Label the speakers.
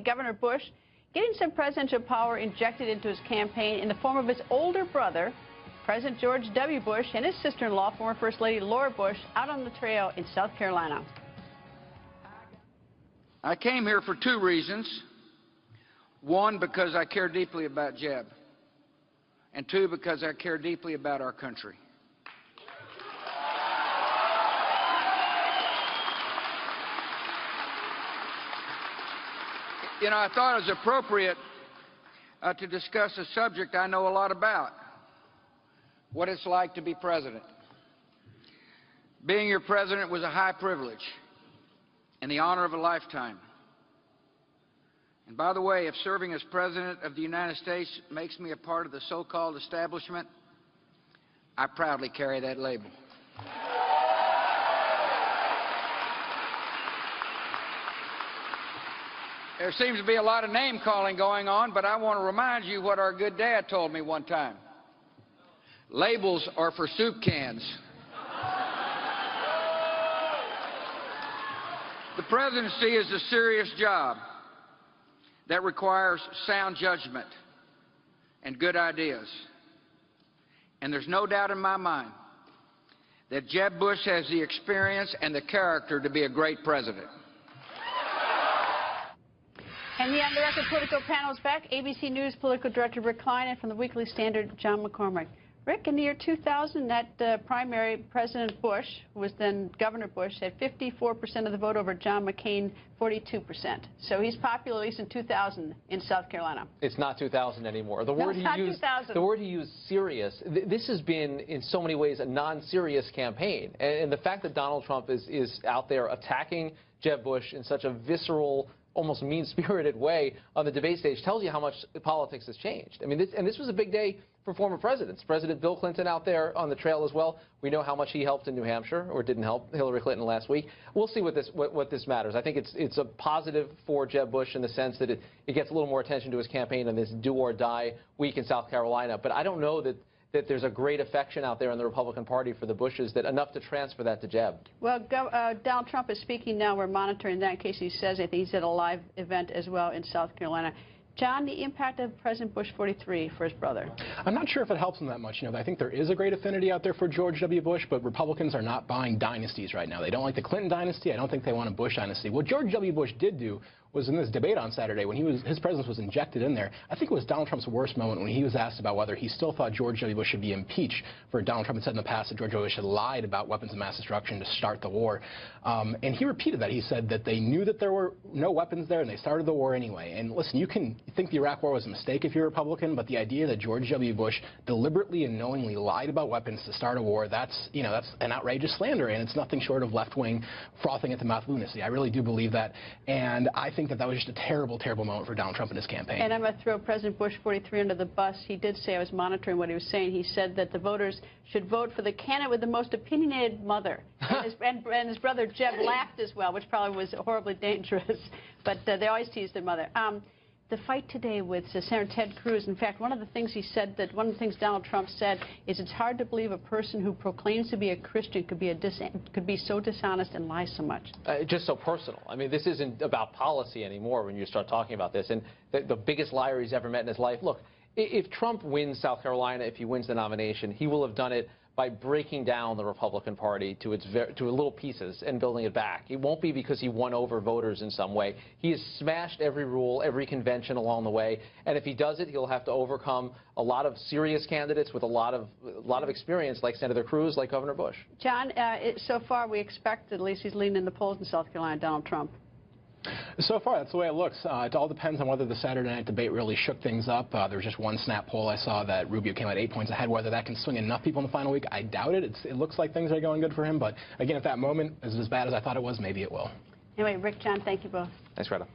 Speaker 1: Governor Bush getting some presidential power injected into his campaign in the form of his older brother, President George W. Bush, and his sister-in-law, former First Lady Laura Bush, out on the trail in South Carolina.
Speaker 2: I came here for two reasons. One, because I care deeply about Jeb. And two, because I care deeply about our country. You know, I thought it was appropriate to discuss a subject I know a lot about, what it's like to be president. Being your president was a high privilege and the honor of a lifetime. And by the way, if serving as President of the United States makes me a part of the so-called establishment, I proudly carry that label. There seems to be a lot of name-calling going on, but I want to remind you what our good dad told me one time. Labels are for soup cans. The presidency is a serious job that requires sound judgment and good ideas. And there's no doubt in my mind that Jeb Bush has the experience and the character to be a great president.
Speaker 1: And the on-the-record political panel is back. ABC News political director Rick Klein and from the Weekly Standard, John McCormick. Rick, in the year 2000, that primary, President Bush, who was then Governor Bush, had 54% of the vote over John McCain, 42%. So he's popular, at least in 2000, in South Carolina.
Speaker 3: It's not 2000 anymore. The
Speaker 1: no,
Speaker 3: word
Speaker 1: it's not 2000.
Speaker 3: The word he used, serious. This has been, in so many ways, a non-serious campaign. And the fact that Donald Trump is out there attacking Jeb Bush in such a visceral, almost mean-spirited way on the debate stage tells you how much politics has changed. I mean, this was a big day for former presidents. President Bill Clinton out there on the trail as well. We know how much he helped in New Hampshire, or didn't help Hillary Clinton last week. We'll see what this matters. I think it's a positive for Jeb Bush in the sense that it gets a little more attention to his campaign on this do-or-die week in South Carolina. But I don't know that there's a great affection out there in the Republican Party for the Bushes, that enough to transfer that to Jeb.
Speaker 1: Well, Donald Trump is speaking now. We're monitoring that in case he says anything. He's at a live event as well in South Carolina. John, the impact of President Bush 43 for his brother.
Speaker 4: I'm not sure if it helps him that much. You know, I think there is a great affinity out there for George W. Bush, but Republicans are not buying dynasties right now. They don't like the Clinton dynasty. I don't think they want a Bush dynasty. What George W. Bush did do was in this debate on Saturday, when his presence was injected in there, I think it was Donald Trump's worst moment when he was asked about whether he still thought George W. Bush should be impeached for Donald Trump had said in the past that George W. Bush had lied about weapons of mass destruction to start the war. And he repeated that. He said that they knew that there were no weapons there and they started the war anyway. And listen, you can think the Iraq war was a mistake if you're a Republican, but the idea that George W. Bush deliberately and knowingly lied about weapons to start a war, that's an outrageous slander, and it's nothing short of left-wing frothing at the mouth lunacy. I really do believe that, and I think that was just a terrible, terrible moment for Donald Trump in his campaign.
Speaker 1: And I'm going to throw President Bush 43 under the bus. He did say, I was monitoring what he was saying, he said that the voters should vote for the candidate with the most opinionated mother. And his brother Jeb laughed as well, which probably was horribly dangerous, but they always tease their mother. The fight today with Senator Ted Cruz, in fact, one of the things he said, that one of the things Donald Trump said is it's hard to believe a person who proclaims to be a Christian could be so dishonest and lie so much.
Speaker 3: Just so personal. I mean, this isn't about policy anymore when you start talking about this. And the biggest liar he's ever met in his life. Look, if Trump wins South Carolina, if he wins the nomination, he will have done it by breaking down the Republican Party to little pieces and building it back. It won't be because he won over voters in some way. He has smashed every rule, every convention along the way, and if he does it, he'll have to overcome a lot of serious candidates with a lot of experience, like Senator Cruz, like Governor Bush.
Speaker 1: John, so far we expect, at least he's leading in the polls in South Carolina, Donald Trump.
Speaker 4: So far, that's the way it looks. It all depends on whether the Saturday night debate really shook things up. There was just one snap poll I saw that Rubio came out 8 points ahead. Whether that can swing enough people in the final week, I doubt it. It looks like things are going good for him. But again, if that moment is as bad as I thought it was, maybe it will.
Speaker 1: Anyway, Rick, John, thank you both.
Speaker 3: Thanks, Greta.